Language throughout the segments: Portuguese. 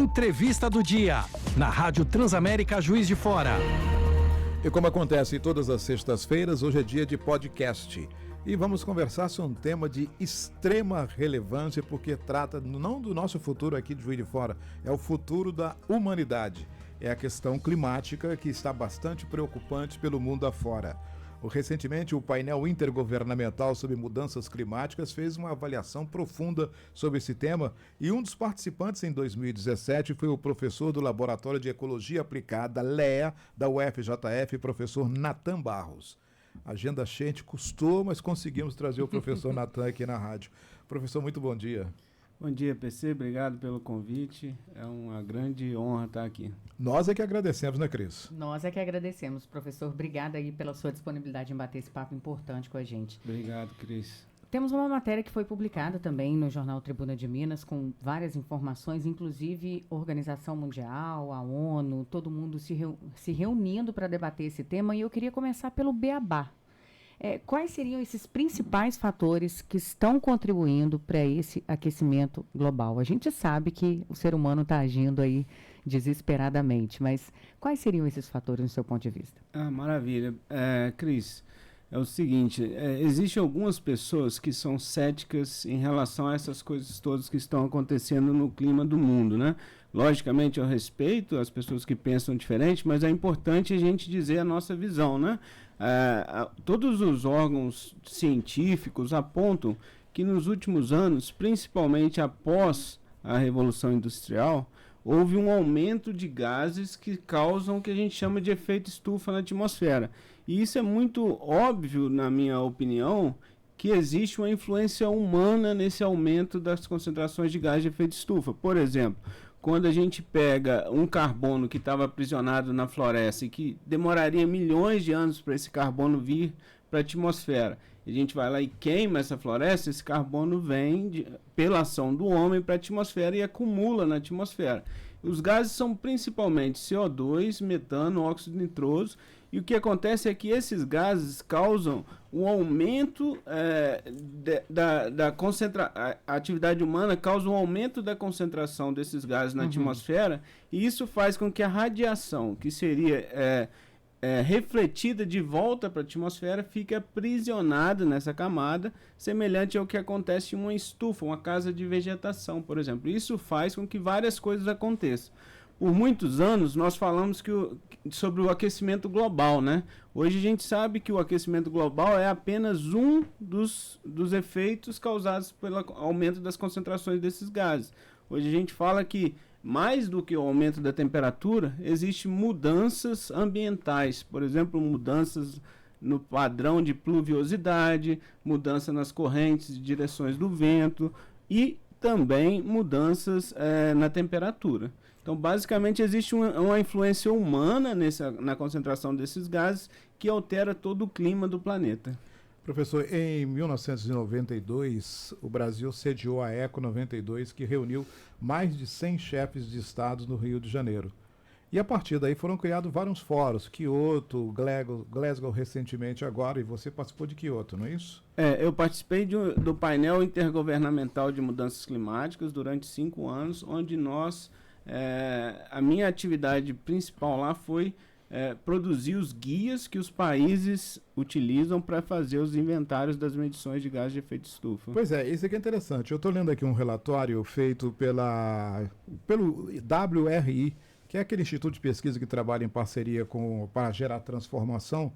Entrevista do Dia, na Rádio Transamérica Juiz de Fora. E como acontece todas as sextas-feiras, hoje é dia de podcast. E vamos conversar sobre um tema de extrema relevância, porque trata não do nosso futuro aqui de Juiz de Fora, é o futuro da humanidade. É a questão climática que está bastante preocupante pelo mundo afora. Recentemente, o painel intergovernamental sobre mudanças climáticas fez uma avaliação profunda sobre esse tema e um dos participantes em 2017 foi o professor do Laboratório de Ecologia Aplicada, LEA, da UFJF, professor Natan Barros. A agenda cheia custou, mas conseguimos trazer o professor Natan aqui na rádio. Professor, muito bom dia. Bom dia, PC. Obrigado pelo convite. É uma grande honra estar aqui. Nós é que agradecemos, né, Cris? Nós é que agradecemos, professor. Obrigada aí pela sua disponibilidade em bater esse papo importante com a gente. Obrigado, Cris. Temos uma matéria que foi publicada também no jornal Tribuna de Minas com várias informações, inclusive Organização Mundial, a ONU, todo mundo se reunindo para debater esse tema. E eu queria começar pelo beabá. Quais seriam esses principais fatores que estão contribuindo para esse aquecimento global? A gente sabe que o ser humano está agindo aí desesperadamente, mas quais seriam esses fatores no seu ponto de vista? Maravilha. Cris, é o seguinte, existem algumas pessoas que são céticas em relação a essas coisas todas que estão acontecendo no clima do mundo, né? Logicamente, eu respeito as pessoas que pensam diferente, mas é importante a gente dizer a nossa visão, né? Todos os órgãos científicos apontam que nos últimos anos, principalmente após a Revolução Industrial, houve um aumento de gases que causam o que a gente chama de efeito estufa na atmosfera. E isso é muito óbvio, na minha opinião, que existe uma influência humana nesse aumento das concentrações de gás de efeito estufa. Por exemplo, quando a gente pega um carbono que estava aprisionado na floresta e que demoraria milhões de anos para esse carbono vir para a atmosfera, a gente vai lá e queima essa floresta, esse carbono vem pela ação do homem para a atmosfera e acumula na atmosfera. Os gases são principalmente CO2, metano, óxido nitroso, e o que acontece é que esses gases causam um aumento a atividade humana causa um aumento da concentração desses gases na atmosfera, e isso faz com que a radiação, que seria refletida de volta para a atmosfera, fique aprisionada nessa camada, semelhante ao que acontece em uma estufa, uma casa de vegetação, por exemplo. Isso faz com que várias coisas aconteçam. Por muitos anos nós falamos sobre o aquecimento global, né? Hoje a gente sabe que o aquecimento global é apenas um dos efeitos causados pelo aumento das concentrações desses gases. Hoje a gente fala que mais do que o aumento da temperatura, existem mudanças ambientais, por exemplo, mudanças no padrão de pluviosidade, mudança nas correntes de direções do vento e também mudanças na temperatura. Então, basicamente, existe uma influência humana na concentração desses gases que altera todo o clima do planeta. Professor, em 1992, o Brasil sediou a Eco 92, que reuniu mais de 100 chefes de estados no Rio de Janeiro. E a partir daí foram criados vários fóruns, Kyoto, Glasgow recentemente agora, e você participou de Kyoto, não é isso? Eu participei do painel intergovernamental de mudanças climáticas durante 5 anos, onde a minha atividade principal lá foi produzir os guias que os países utilizam para fazer os inventários das medições de gás de efeito estufa. Pois é, isso aqui é interessante. Eu estou lendo aqui um relatório feito pelo WRI, que é aquele instituto de pesquisa que trabalha em parceria para gerar transformação,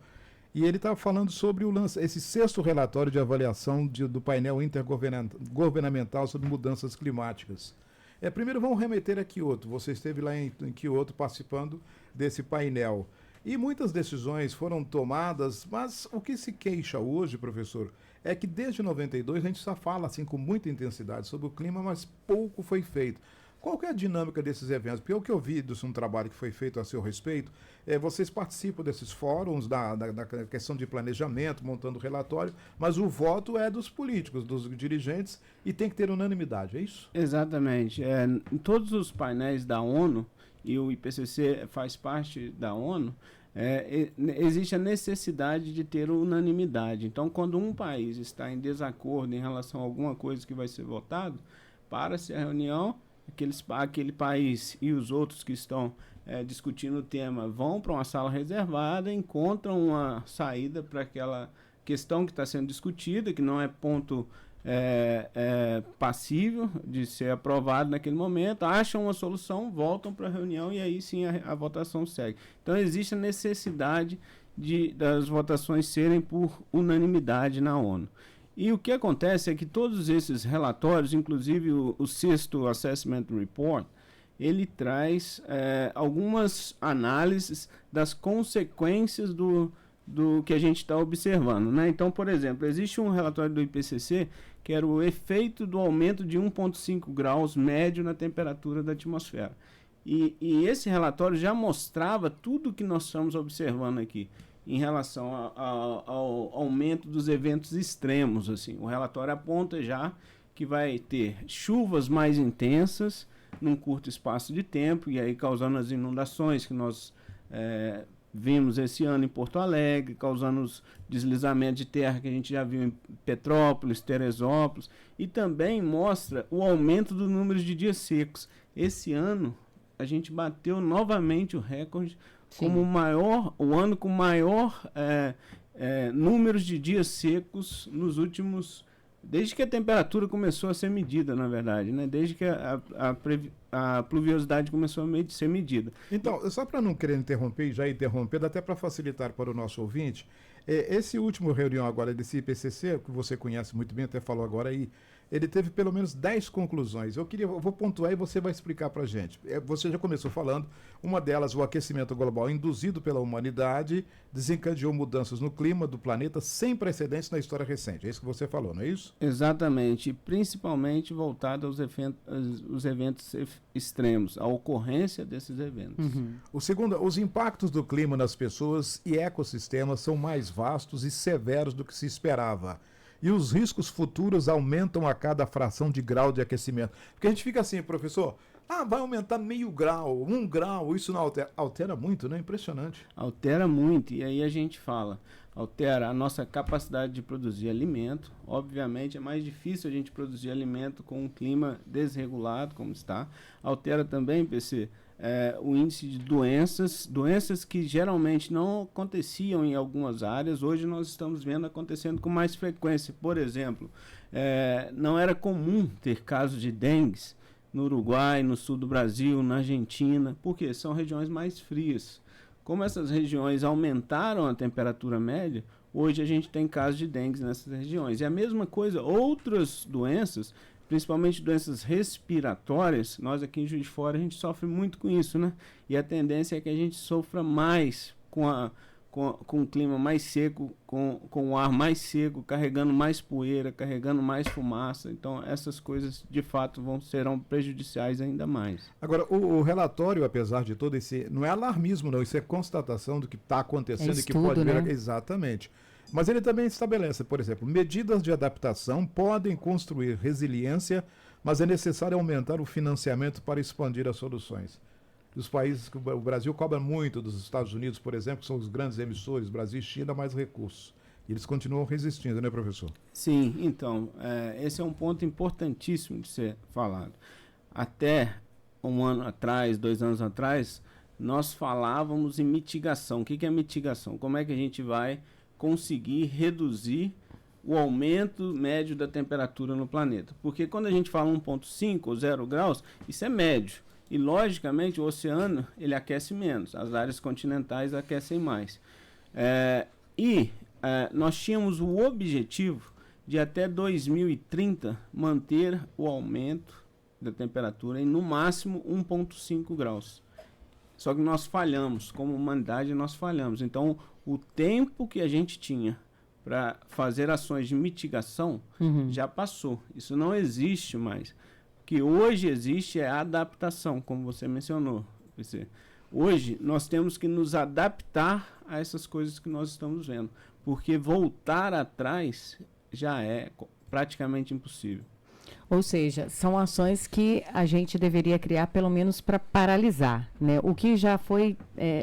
e ele está falando sobre esse 6º relatório de avaliação do painel intergovernamental sobre mudanças climáticas. Primeiro vamos remeter a Kyoto. Você esteve lá em Kyoto participando desse painel. E muitas decisões foram tomadas, mas o que se queixa hoje, professor, é que desde 92 a gente só fala assim com muita intensidade sobre o clima, mas pouco foi feito. Qual que é a dinâmica desses eventos? Porque o que eu vi de um trabalho que foi feito a seu respeito, vocês participam desses fóruns, da questão de planejamento, montando relatório, mas o voto é dos políticos, dos dirigentes, e tem que ter unanimidade, é isso? Exatamente. Em todos os painéis da ONU, e o IPCC faz parte da ONU, existe a necessidade de ter unanimidade. Então, quando um país está em desacordo em relação a alguma coisa que vai ser votado, para-se a reunião aquele país e os outros que estão discutindo o tema vão para uma sala reservada, encontram uma saída para aquela questão que está sendo discutida, que não é ponto passível de ser aprovado naquele momento, acham uma solução, voltam para a reunião e aí sim a votação segue. Então existe a necessidade das votações serem por unanimidade na ONU. E o que acontece é que todos esses relatórios, inclusive o 6º Assessment Report, ele traz algumas análises das consequências do que a gente está observando, né? Então, por exemplo, existe um relatório do IPCC que era o efeito do aumento de 1,5 graus médio na temperatura da atmosfera. E esse relatório já mostrava tudo o que nós estamos observando aqui em relação ao aumento dos eventos extremos. Assim. O relatório aponta já que vai ter chuvas mais intensas num curto espaço de tempo, e aí causando as inundações que nós vimos esse ano em Porto Alegre, causando os deslizamentos de terra que a gente já viu em Petrópolis, Teresópolis, e também mostra o aumento do número de dias secos. Esse ano a gente bateu novamente o recorde como o ano com maior números de dias secos nos últimos... Desde que a temperatura começou a ser medida, na verdade, né? Desde que a pluviosidade começou a ser medida. Então, só para não querer interromper e já interromper, até para facilitar para o nosso ouvinte, esse último reunião agora desse IPCC, que você conhece muito bem, até falou agora aí, ele teve pelo menos 10 conclusões. Eu vou pontuar e você vai explicar para a gente. Você já começou falando, uma delas, o aquecimento global induzido pela humanidade desencadeou mudanças no clima do planeta sem precedentes na história recente. É isso que você falou, não é isso? Exatamente, principalmente voltado aos eventos extremos, a ocorrência desses eventos. Uhum. O segundo, os impactos do clima nas pessoas e ecossistemas são mais vastos e severos do que se esperava. E os riscos futuros aumentam a cada fração de grau de aquecimento. Porque a gente fica assim, professor, vai aumentar meio grau, 1 grau, isso não altera? Altera muito, né? Impressionante. Altera muito, e aí a gente fala, altera a nossa capacidade de produzir alimento. Obviamente é mais difícil a gente produzir alimento com um clima desregulado como está. Altera também, PC, o índice de doenças que geralmente não aconteciam em algumas áreas, hoje nós estamos vendo acontecendo com mais frequência. Por exemplo, não era comum ter casos de dengue no Uruguai, no sul do Brasil, na Argentina, porque são regiões mais frias. Como essas regiões aumentaram a temperatura média, hoje a gente tem casos de dengue nessas regiões. E a mesma coisa, outras doenças, principalmente doenças respiratórias, nós aqui em Juiz de Fora a gente sofre muito com isso, né? E a tendência é que a gente sofra mais com o clima mais seco, com o ar mais seco, carregando mais poeira, carregando mais fumaça. Então essas coisas de fato serão prejudiciais ainda mais. Agora, o relatório, apesar de todo esse... Não é alarmismo não, isso é constatação do que está acontecendo e que pode vir... Né? Exatamente. Mas ele também estabelece, por exemplo, medidas de adaptação podem construir resiliência, mas é necessário aumentar o financiamento para expandir as soluções. Os países que o Brasil cobra muito dos Estados Unidos, por exemplo, que são os grandes emissores, Brasil e China, mais recursos. E eles continuam resistindo, né, professor? Sim, então, esse é um ponto importantíssimo de ser falado. Até 1 ano atrás, 2 anos atrás, nós falávamos em mitigação. O que é mitigação? Como é que a gente vai conseguir reduzir o aumento médio da temperatura no planeta? Porque quando a gente fala 1,5 ou 0 graus, isso é médio. E, logicamente, o oceano ele aquece menos, as áreas continentais aquecem mais. Nós tínhamos o objetivo de, até 2030, manter o aumento da temperatura em, no máximo, 1,5 graus. Só que nós falhamos, como humanidade nós falhamos. Então, o tempo que a gente tinha para fazer ações de mitigação já passou. Isso não existe mais. O que hoje existe é a adaptação, como você mencionou. Hoje nós temos que nos adaptar a essas coisas que nós estamos vendo, porque voltar atrás já é praticamente impossível. Ou seja, são ações que a gente deveria criar pelo menos para paralisar, né? O que já foi,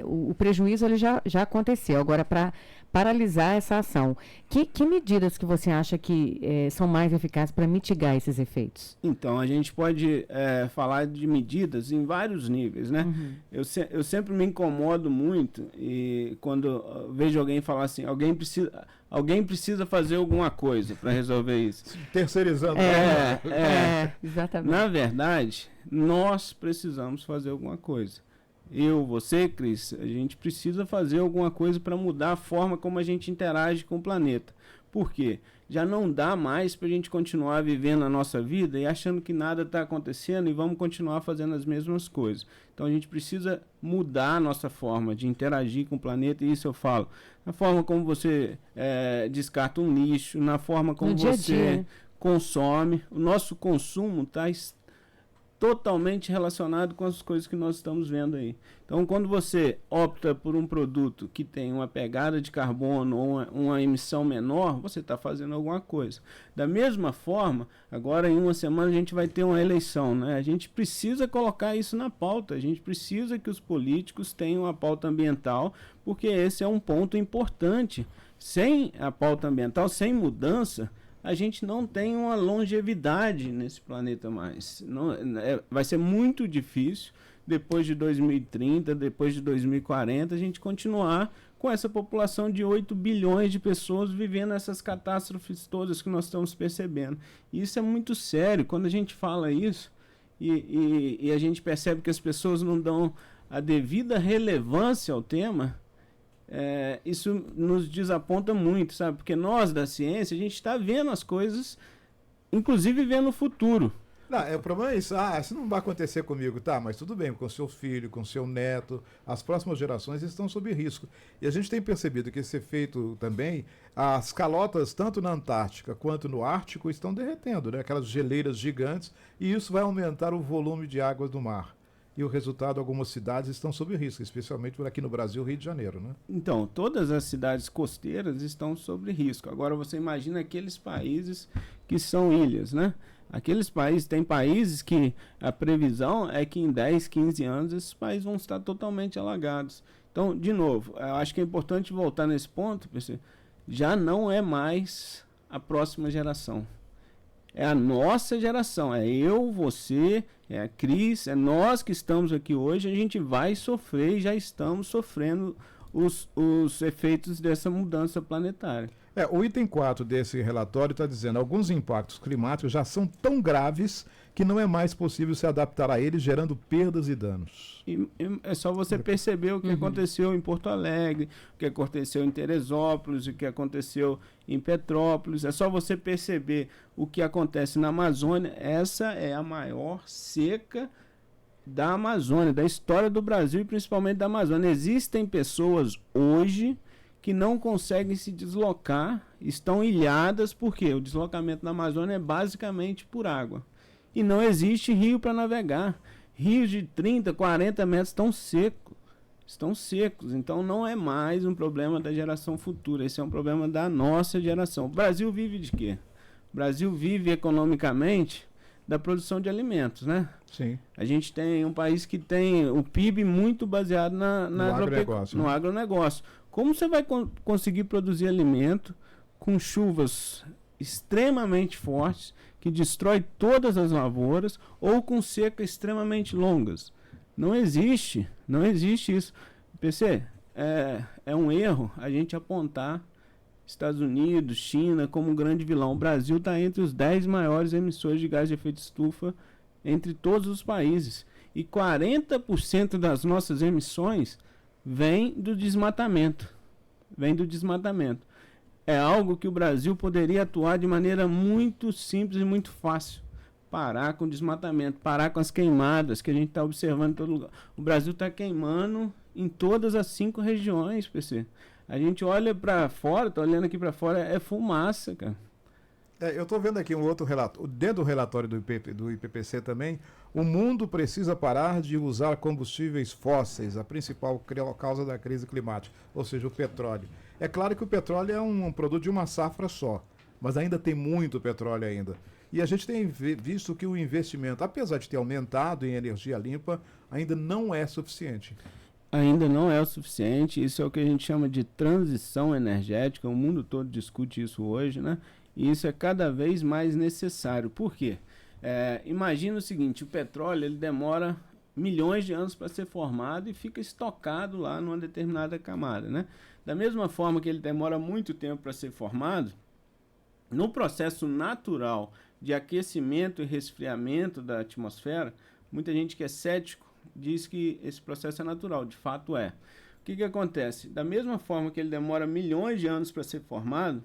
o prejuízo ele já aconteceu. Agora, para paralisar essa ação. Que medidas que você acha que são mais eficazes para mitigar esses efeitos? Então, a gente pode falar de medidas em vários níveis, né? Eu sempre me incomodo muito e quando vejo alguém falar assim, alguém precisa fazer alguma coisa para resolver isso. Terceirizando. Exatamente. Na verdade, nós precisamos fazer alguma coisa. Eu, você, Cris, a gente precisa fazer alguma coisa para mudar a forma como a gente interage com o planeta. Por quê? Já não dá mais para a gente continuar vivendo a nossa vida e achando que nada está acontecendo e vamos continuar fazendo as mesmas coisas. Então a gente precisa mudar a nossa forma de interagir com o planeta, e isso eu falo. Na forma como você descarta um lixo, na forma como você consome. O nosso consumo está totalmente relacionado com as coisas que nós estamos vendo aí. Então, quando você opta por um produto que tem uma pegada de carbono ou uma emissão menor, você está fazendo alguma coisa. Da mesma forma, agora em uma semana a gente vai ter uma eleição, né? A gente precisa colocar isso na pauta, a gente precisa que os políticos tenham a pauta ambiental, porque esse é um ponto importante. Sem a pauta ambiental, sem mudança, a gente não tem uma longevidade nesse planeta mais. Vai ser muito difícil, depois de 2030, depois de 2040, a gente continuar com essa população de 8 bilhões de pessoas vivendo essas catástrofes todas que nós estamos percebendo. E isso é muito sério. Quando a gente fala isso e a gente percebe que as pessoas não dão a devida relevância ao tema, isso nos desaponta muito, sabe? Porque nós da ciência, a gente está vendo as coisas, inclusive vendo o futuro. Não, o problema é isso. Isso não vai acontecer comigo, tá? Mas tudo bem, com seu filho, com seu neto, as próximas gerações estão sob risco. E a gente tem percebido que esse efeito também, as calotas, tanto na Antártica quanto no Ártico, estão derretendo, né? Aquelas geleiras gigantes, e isso vai aumentar o volume de águas do mar. E o resultado, algumas cidades estão sob risco, especialmente por aqui no Brasil, Rio de Janeiro, né? Então, todas as cidades costeiras estão sob risco. Agora, você imagina aqueles países que são ilhas, né? Tem países que a previsão é que em 10, 15 anos esses países vão estar totalmente alagados. Então, de novo, eu acho que é importante voltar nesse ponto, porque já não é mais a próxima geração. É a nossa geração, é eu, você, é a Cris, é nós que estamos aqui hoje, a gente vai sofrer e já estamos sofrendo os efeitos dessa mudança planetária. O item 4 desse relatório está dizendo: alguns impactos climáticos já são tão graves que não é mais possível se adaptar a eles, gerando perdas e danos. E é só você perceber o que aconteceu em Porto Alegre, o que aconteceu em Teresópolis, o que aconteceu em Petrópolis. É só você perceber o que acontece na Amazônia. Essa é a maior seca da Amazônia, da história do Brasil e principalmente da Amazônia. Existem pessoas hoje que não conseguem se deslocar, estão ilhadas, porque o deslocamento na Amazônia é basicamente por água. E não existe rio para navegar. Rios de 30, 40 metros estão secos. Então não é mais um problema da geração futura, esse é um problema da nossa geração. O Brasil vive de quê? O Brasil vive economicamente da produção de alimentos, né? Sim. A gente tem um país que tem o PIB muito baseado no agronegócio. Como você vai conseguir produzir alimento com chuvas extremamente fortes, que destrói todas as lavouras, ou com secas extremamente longas? Não existe isso. PC, é um erro a gente apontar Estados Unidos, China como um grande vilão. O Brasil está entre os 10 maiores emissores de gás de efeito estufa entre todos os países. E 40% das nossas emissões vem do desmatamento. É algo que o Brasil poderia atuar de maneira muito simples e muito fácil. Parar com o desmatamento, parar com as queimadas que a gente está observando em todo lugar. O Brasil está queimando em todas as 5 regiões, PC. A gente olha para fora, tá olhando aqui para fora, é fumaça, cara. Eu estou vendo aqui um outro relatório, dentro do relatório do IPPC também, o mundo precisa parar de usar combustíveis fósseis, a principal causa da crise climática, ou seja, o petróleo. É claro que o petróleo é um produto de uma safra só, mas ainda tem muito petróleo ainda. E a gente tem visto que o investimento, apesar de ter aumentado em energia limpa, ainda não é suficiente. Ainda não é o suficiente, isso é o que a gente chama de transição energética, o mundo todo discute isso hoje, né? E isso é cada vez mais necessário. Por quê? Imagina o seguinte, o petróleo ele demora milhões de anos para ser formado e fica estocado lá numa determinada camada, né? Da mesma forma que ele demora muito tempo para ser formado, no processo natural de aquecimento e resfriamento da atmosfera, muita gente que é cético diz que esse processo é natural, de fato é. O que acontece? Da mesma forma que ele demora milhões de anos para ser formado,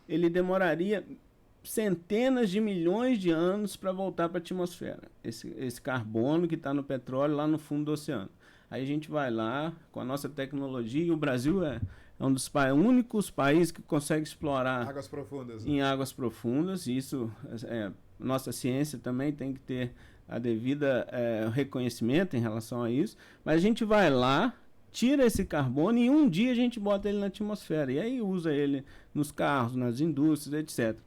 ele demoraria centenas de milhões de anos para voltar para a atmosfera. Esse carbono que está no petróleo lá no fundo do oceano. Aí a gente vai lá com a nossa tecnologia, e o Brasil é um dos únicos países que consegue explorar águas profundas, em águas profundas. Isso, nossa ciência também tem que ter a devida reconhecimento em relação a isso. Mas a gente vai lá, tira esse carbono e um dia a gente bota ele na atmosfera. E aí usa ele nos carros, nas indústrias, etc.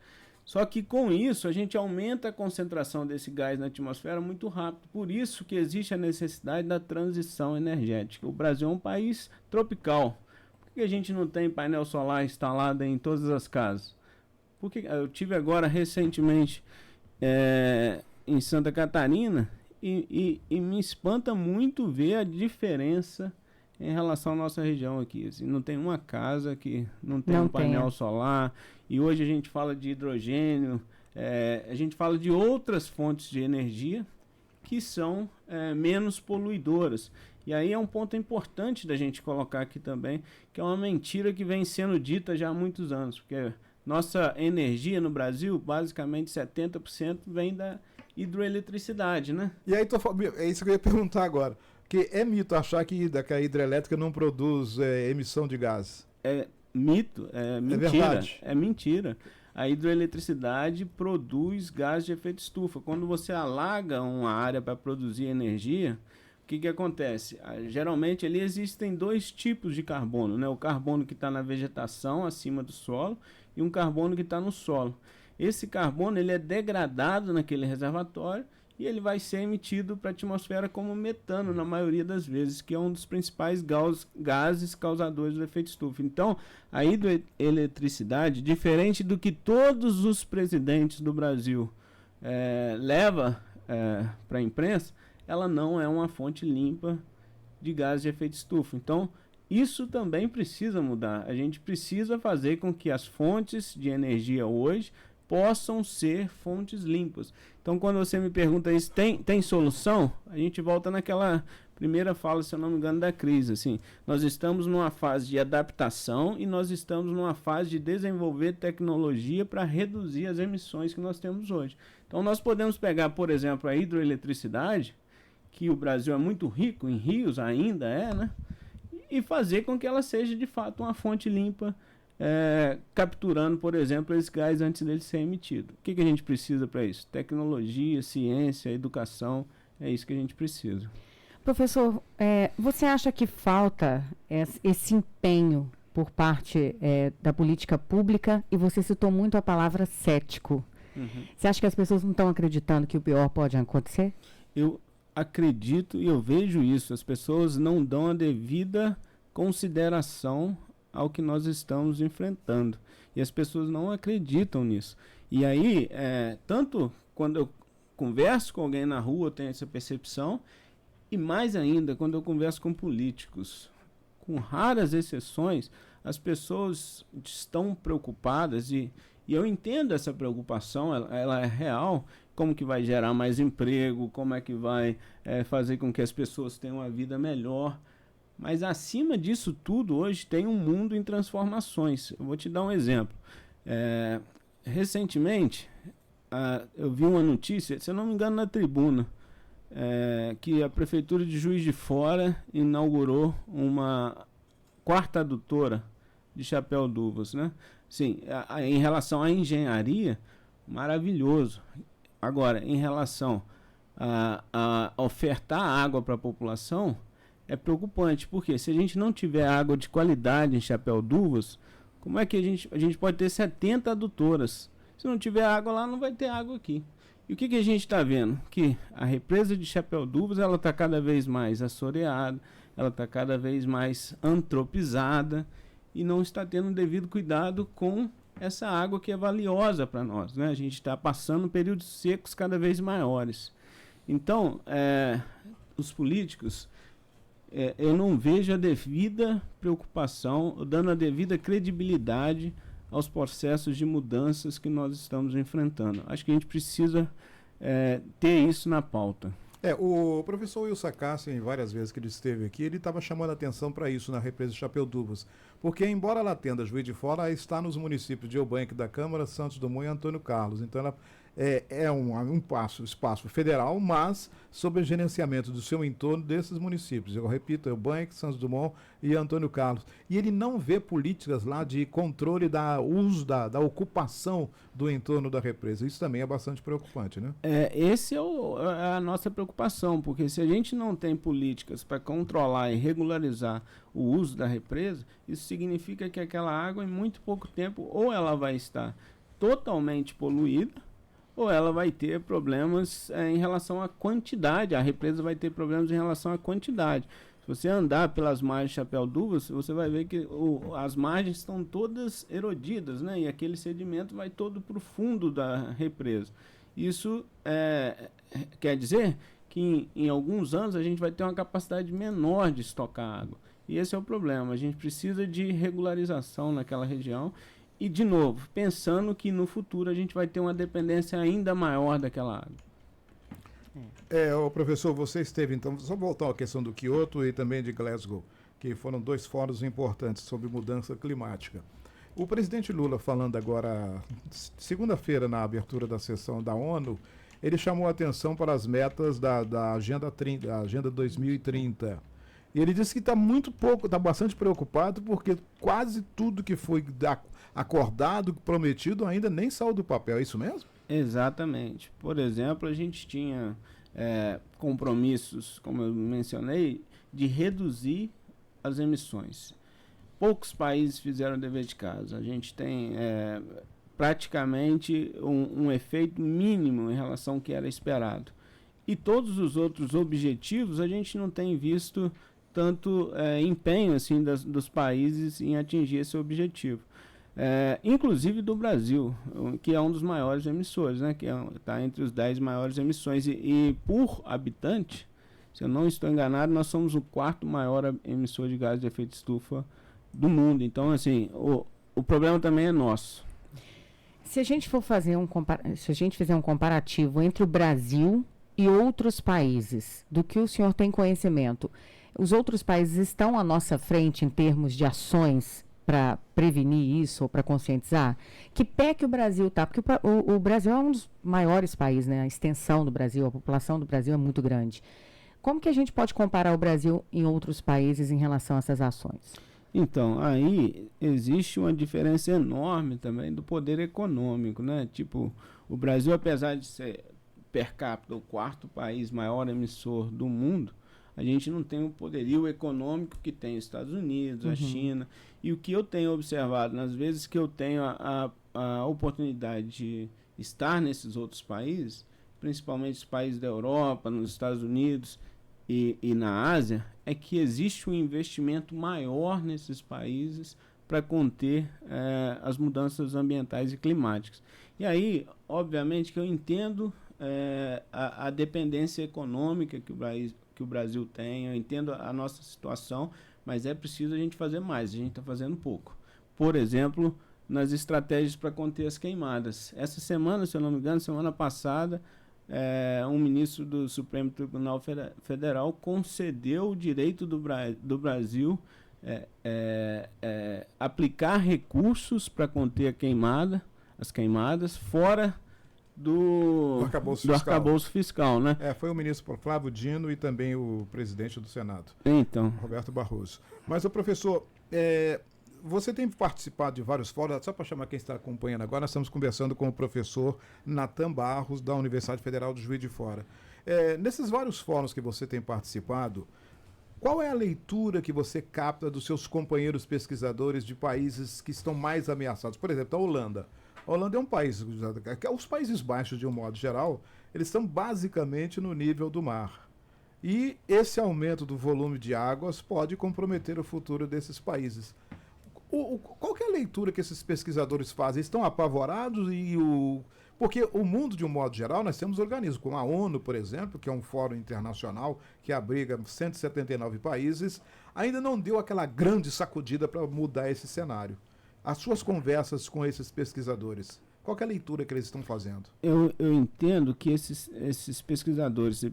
Só que com isso a gente aumenta a concentração desse gás na atmosfera muito rápido. Por isso que existe a necessidade da transição energética. O Brasil é um país tropical. Por que a gente não tem painel solar instalado em todas as casas? Porque eu tive agora recentemente em Santa Catarina e me espanta muito ver a diferença em relação à nossa região aqui. Assim, não tem uma casa que não tem um painel solar. E hoje a gente fala de hidrogênio, a gente fala de outras fontes de energia que são menos poluidoras. E aí é um ponto importante da gente colocar aqui também, que é uma mentira que vem sendo dita já há muitos anos. Porque nossa energia no Brasil, basicamente 70% vem da hidroeletricidade, né? E aí, é isso que eu ia perguntar agora. Que é mito achar que a hidrelétrica não produz emissão de gás. É mito, é mentira. É verdade. É mentira. A hidroeletricidade produz gás de efeito estufa. Quando você alaga uma área para produzir energia, o que acontece? Geralmente ali existem dois tipos de carbono, né? O carbono que está na vegetação acima do solo e um carbono que está no solo. Esse carbono ele é degradado naquele reservatório e ele vai ser emitido para a atmosfera como metano, na maioria das vezes, que é um dos principais gases causadores do efeito estufa. Então, a hidroeletricidade, diferente do que todos os presidentes do Brasil levam para a imprensa, ela não é uma fonte limpa de gases de efeito estufa. Então, isso também precisa mudar. A gente precisa fazer com que as fontes de energia hoje possam ser fontes limpas. Então, quando você me pergunta isso, tem solução? A gente volta naquela primeira fala, se eu não me engano, da crise. Assim, nós estamos numa fase de adaptação e nós estamos numa fase de desenvolver tecnologia para reduzir as emissões que nós temos hoje. Então, nós podemos pegar, por exemplo, a hidroeletricidade, que o Brasil é muito rico em rios, ainda né? E fazer com que ela seja, de fato, uma fonte limpa, capturando, por exemplo, esse gás antes dele ser emitido. O que a gente precisa para isso? Tecnologia, ciência, educação, é isso que a gente precisa. Professor, você acha que falta esse empenho por parte da política pública, e você citou muito a palavra cético. Você acha que as pessoas não estão acreditando que o pior pode acontecer? Eu acredito e eu vejo isso. As pessoas não dão a devida consideração ao que nós estamos enfrentando. E as pessoas não acreditam nisso. E aí, tanto quando eu converso com alguém na rua, eu tenho essa percepção, e mais ainda, quando eu converso com políticos. Com raras exceções, as pessoas estão preocupadas, e eu entendo essa preocupação, ela é real, como que vai gerar mais emprego, como é que vai fazer com que as pessoas tenham uma vida melhor. Mas acima disso tudo, hoje tem um mundo em transformações. Eu vou te dar um exemplo. Recentemente, eu vi uma notícia, se eu não me engano, na Tribuna, que a Prefeitura de Juiz de Fora inaugurou uma quarta adutora de Chapéu-d'Uvas, né? Sim, em relação à engenharia, maravilhoso. Agora, em relação a ofertar água para a população, é preocupante, porque se a gente não tiver água de qualidade em Chapéu-d'Uvas, como é que a gente pode ter 70 adutoras? Se não tiver água lá, não vai ter água aqui. E o que a gente está vendo? Que a represa de Chapéu-d'Uvas ela está cada vez mais assoreada, ela está cada vez mais antropizada e não está tendo um devido cuidado com essa água que é valiosa para nós, né? A gente está passando períodos secos cada vez maiores. Então, os políticos, eu não vejo a devida preocupação, dando a devida credibilidade aos processos de mudanças que nós estamos enfrentando. Acho que a gente precisa ter isso na pauta. O professor Wilson Cássio, várias vezes que ele esteve aqui, ele estava chamando a atenção para isso na represa de Chapelduvas. Porque, embora ela atenda Juiz de Fora, ela está nos municípios de Eubank da Câmara, Santos Dumont e Antônio Carlos. Então, ela é um espaço federal, mas sob o gerenciamento do seu entorno desses municípios. Eu repito, Eubank, Santos Dumont e Antônio Carlos. E ele não vê políticas lá de controle da uso, da ocupação do entorno da represa. Isso também é bastante preocupante, né? Esse é a nossa preocupação, porque se a gente não tem políticas para controlar e regularizar o uso da represa, isso significa que aquela água, em muito pouco tempo, ou ela vai estar totalmente poluída, ou ela vai ter problemas em relação à quantidade. A represa vai ter problemas em relação à quantidade. Se você andar pelas margens de Chapelduvas, você vai ver que as margens estão todas erodidas, né? E aquele sedimento vai todo para o fundo da represa. Isso quer dizer que em alguns anos a gente vai ter uma capacidade menor de estocar água. E esse é o problema. A gente precisa de regularização naquela região. E, de novo, pensando que no futuro a gente vai ter uma dependência ainda maior daquela água. Professor, você esteve, então, só voltar à questão do Kyoto e também de Glasgow, que foram 2 fóruns importantes sobre mudança climática. O presidente Lula, falando agora, segunda-feira, na abertura da sessão da ONU, ele chamou a atenção para as metas da Agenda 2030. E ele disse que está bastante preocupado, porque quase tudo que foi acordado, prometido, ainda nem saiu do papel. É isso mesmo? Exatamente. Por exemplo, a gente tinha compromissos, como eu mencionei, de reduzir as emissões. Poucos países fizeram o dever de casa. A gente tem praticamente um efeito mínimo em relação ao que era esperado. E todos os outros objetivos a gente não tem visto tanto empenho assim dos países em atingir esse objetivo. Inclusive do Brasil, que é um dos maiores emissores, né? Que está entre os 10 maiores emissões. E por habitante, se eu não estou enganado, nós somos o 4º maior emissor de gás de efeito estufa do mundo. Então, assim, o problema também é nosso. Se a gente for fazer se a gente fizer um comparativo entre o Brasil e outros países, do que o senhor tem conhecimento, os outros países estão à nossa frente em termos de ações para prevenir isso ou para conscientizar? Que pé que o Brasil está? Porque o Brasil é um dos maiores países, né? A extensão do Brasil, a população do Brasil é muito grande. Como que a gente pode comparar o Brasil em outros países em relação a essas ações? Então, aí existe uma diferença enorme também do poder econômico, né? Tipo, o Brasil, apesar de ser per capita o 4º país maior emissor do mundo, a gente não tem o poderio econômico que tem os Estados Unidos, a China. E o que eu tenho observado, nas vezes que eu tenho a oportunidade de estar nesses outros países, principalmente os países da Europa, nos Estados Unidos e na Ásia, é que existe um investimento maior nesses países para conter as mudanças ambientais e climáticas. E aí, obviamente, que eu entendo a dependência econômica que o Brasil tem, eu entendo a nossa situação, mas é preciso a gente fazer mais, a gente está fazendo pouco. Por exemplo, nas estratégias para conter as queimadas. Essa semana, se eu não me engano, semana passada, um ministro do Supremo Tribunal Federal concedeu o direito do Brasil aplicar recursos para conter as queimadas fora do arcabouço fiscal, né? Foi o ministro Flávio Dino e também o presidente do Senado, então, Roberto Barroso. Mas, o professor, você tem participado de vários fóruns, só para chamar quem está acompanhando agora, nós estamos conversando com o professor Natan Barros, da Universidade Federal de Juiz de Fora. Nesses vários fóruns que você tem participado, qual é a leitura que você capta dos seus companheiros pesquisadores de países que estão mais ameaçados? Por exemplo, a Holanda. A Holanda é um país, os Países Baixos, de um modo geral, eles estão basicamente no nível do mar. E esse aumento do volume de águas pode comprometer o futuro desses países. Qual que é a leitura que esses pesquisadores fazem? Estão apavorados porque o mundo, de um modo geral, nós temos organismos como a ONU, por exemplo, que é um fórum internacional que abriga 179 países, ainda não deu aquela grande sacudida para mudar esse cenário. As suas conversas com esses pesquisadores, qual que é a leitura que eles estão fazendo? Eu entendo que esses pesquisadores,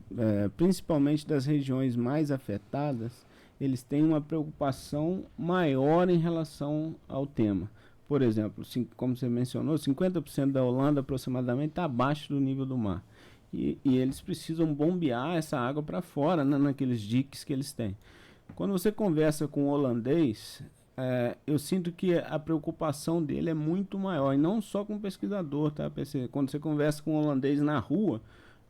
principalmente das regiões mais afetadas, eles têm uma preocupação maior em relação ao tema. Por exemplo, como você mencionou, 50% da Holanda aproximadamente está abaixo do nível do mar. E eles precisam bombear essa água para fora, naqueles diques que eles têm. Quando você conversa com o holandês, eu sinto que a preocupação dele é muito maior. E não só com o pesquisador, tá? Quando você conversa com o holandês na rua,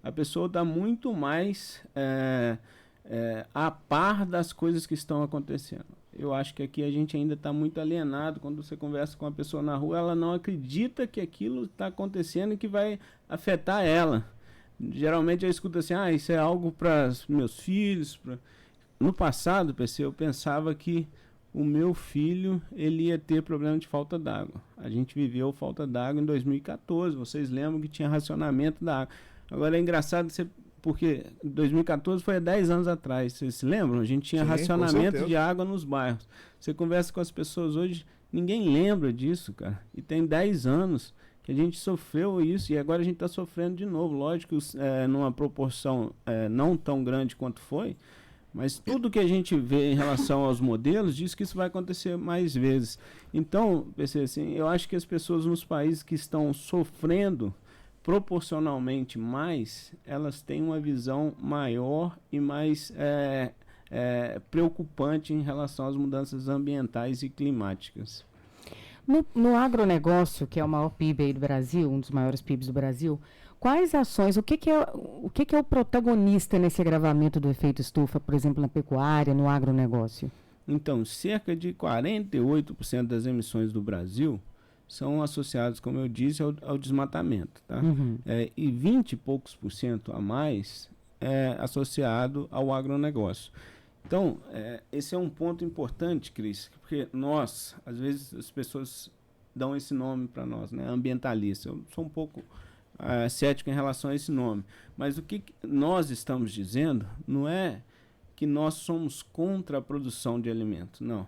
a pessoa está muito mais a par das coisas que estão acontecendo. Eu acho que aqui a gente ainda está muito alienado. Quando você conversa com uma pessoa na rua, ela não acredita que aquilo está acontecendo e que vai afetar ela. Geralmente eu escuto assim, isso é algo para meus filhos. No passado, eu pensava que o meu filho ele ia ter problema de falta d'água. A gente viveu falta d'água em 2014. Vocês lembram que tinha racionamento da água. Agora é engraçado porque 2014 foi há 10 anos atrás, vocês se lembram? A gente tinha racionamento de água nos bairros. Você conversa com as pessoas hoje, ninguém lembra disso, cara. E tem 10 anos que a gente sofreu isso e agora a gente está sofrendo de novo. Lógico, numa proporção não tão grande quanto foi, mas tudo que a gente vê em relação aos modelos diz que isso vai acontecer mais vezes. Então, assim, eu acho que as pessoas nos países que estão sofrendo proporcionalmente mais, elas têm uma visão maior e mais preocupante em relação às mudanças ambientais e climáticas. No agronegócio, que é o maior PIB aí do Brasil, um dos maiores PIBs do Brasil, quais ações, o que é o protagonista nesse agravamento do efeito estufa, por exemplo, na pecuária, no agronegócio? Então, cerca de 48% das emissões do Brasil são associados, como eu disse, ao desmatamento, tá? Uhum. E 20 e poucos % a mais é associado ao agronegócio. Então, esse é um ponto importante, Cris, porque nós, às vezes, as pessoas dão esse nome para nós, né? Ambientalista. Eu sou um pouco cético em relação a esse nome. Mas o que nós estamos dizendo não é que nós somos contra a produção de alimento, não.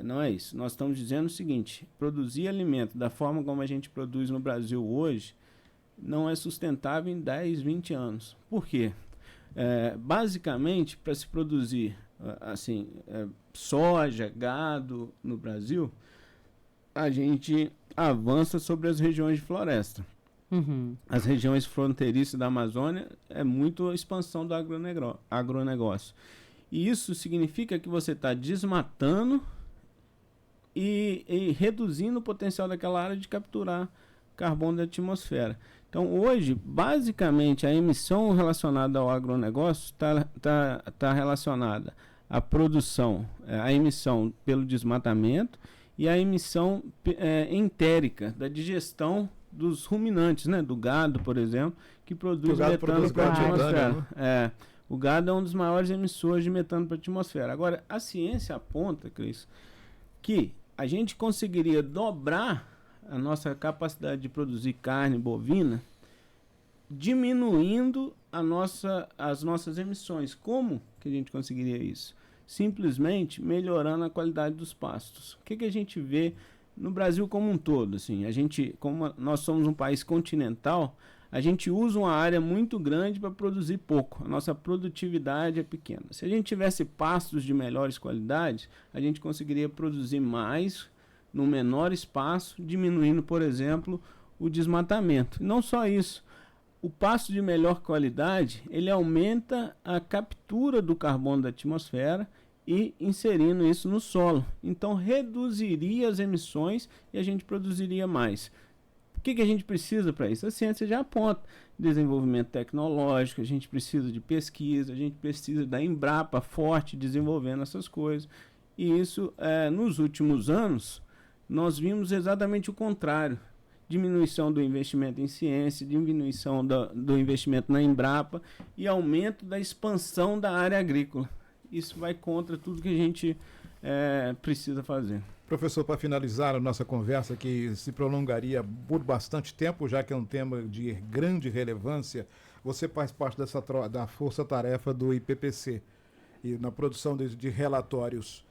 Não é isso. Nós estamos dizendo o seguinte: produzir alimento da forma como a gente produz no Brasil hoje não é sustentável em 10, 20 anos. Por quê? Basicamente, para se produzir soja, gado no Brasil, a gente avança sobre as regiões de floresta. Uhum. As regiões fronteiriças da Amazônia é muito a expansão do agronegócio. E isso significa que você está desmatando e reduzindo o potencial daquela área de capturar carbono da atmosfera. Então, hoje, basicamente, a emissão relacionada ao agronegócio está relacionada à produção, a emissão pelo desmatamento e a emissão entérica, da digestão dos ruminantes, né? Do gado, por exemplo, que produz metano para a atmosfera. O gado é um dos maiores emissores de metano para a atmosfera. Agora, a ciência aponta, Cris, que a gente conseguiria dobrar a nossa capacidade de produzir carne bovina diminuindo as nossas emissões. Como que a gente conseguiria isso? Simplesmente melhorando a qualidade dos pastos. O que a gente vê no Brasil como um todo? Assim, como nós somos um país continental, a gente usa uma área muito grande para produzir pouco. A nossa produtividade é pequena. Se a gente tivesse pastos de melhores qualidades, a gente conseguiria produzir mais no menor espaço, diminuindo, por exemplo, o desmatamento. E não só isso. O pasto de melhor qualidade, ele aumenta a captura do carbono da atmosfera e inserindo isso no solo. Então, reduziria as emissões e a gente produziria mais. O que a gente precisa para isso? A ciência já aponta desenvolvimento tecnológico, a gente precisa de pesquisa, a gente precisa da Embrapa forte desenvolvendo essas coisas. E isso, nos últimos anos, nós vimos exatamente o contrário. diminuição do investimento em ciência, diminuição do investimento na Embrapa e aumento da expansão da área agrícola. Isso vai contra tudo que a gente precisa fazer. Professor, para finalizar a nossa conversa, que se prolongaria por bastante tempo, já que é um tema de grande relevância, você faz parte da força-tarefa do IPPC e na produção de relatórios.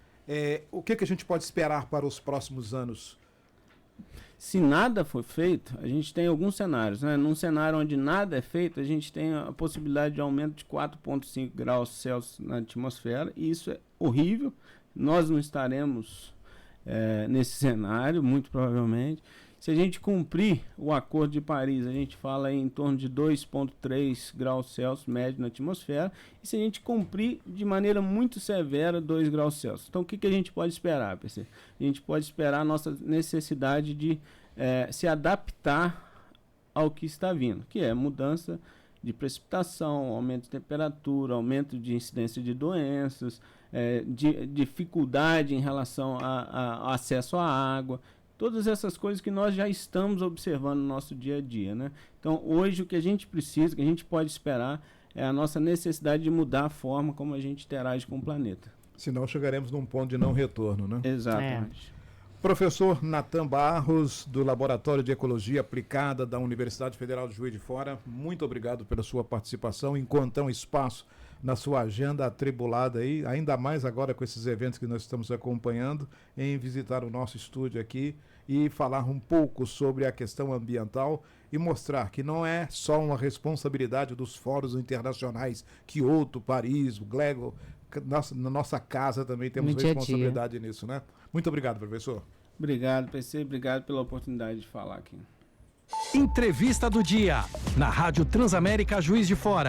O que a gente pode esperar para os próximos anos? Se nada for feito, a gente tem alguns cenários, né? Num cenário onde nada é feito, a gente tem a possibilidade de aumento de 4,5 graus Celsius na atmosfera, e isso é horrível. Nós não estaremos nesse cenário, muito provavelmente. Se a gente cumprir o Acordo de Paris, a gente fala em torno de 2,3 graus Celsius médio na atmosfera, e se a gente cumprir de maneira muito severa 2 graus Celsius. Então, o que a gente pode esperar, PC? A gente pode esperar a nossa necessidade de se adaptar ao que está vindo, que é mudança de precipitação, aumento de temperatura, aumento de incidência de doenças, dificuldade em relação ao acesso à água. Todas essas coisas que nós já estamos observando no nosso dia a dia, né? Então, hoje, o que a gente precisa, o que a gente pode esperar, é a nossa necessidade de mudar a forma como a gente interage com o planeta. Senão chegaremos num ponto de não retorno, né? Exatamente. Professor Natan Barros, do Laboratório de Ecologia Aplicada da Universidade Federal de Juiz de Fora, muito obrigado pela sua participação. Encontrou um espaço na sua agenda atribulada aí, ainda mais agora com esses eventos que nós estamos acompanhando, em visitar o nosso estúdio aqui e falar um pouco sobre a questão ambiental e mostrar que não é só uma responsabilidade dos fóruns internacionais, Kyoto, Paris, Glasgow, na nossa casa também temos responsabilidade nisso, né? Muito obrigado, professor. Obrigado, PC, obrigado pela oportunidade de falar aqui. Entrevista do dia, na Rádio Transamérica Juiz de Fora.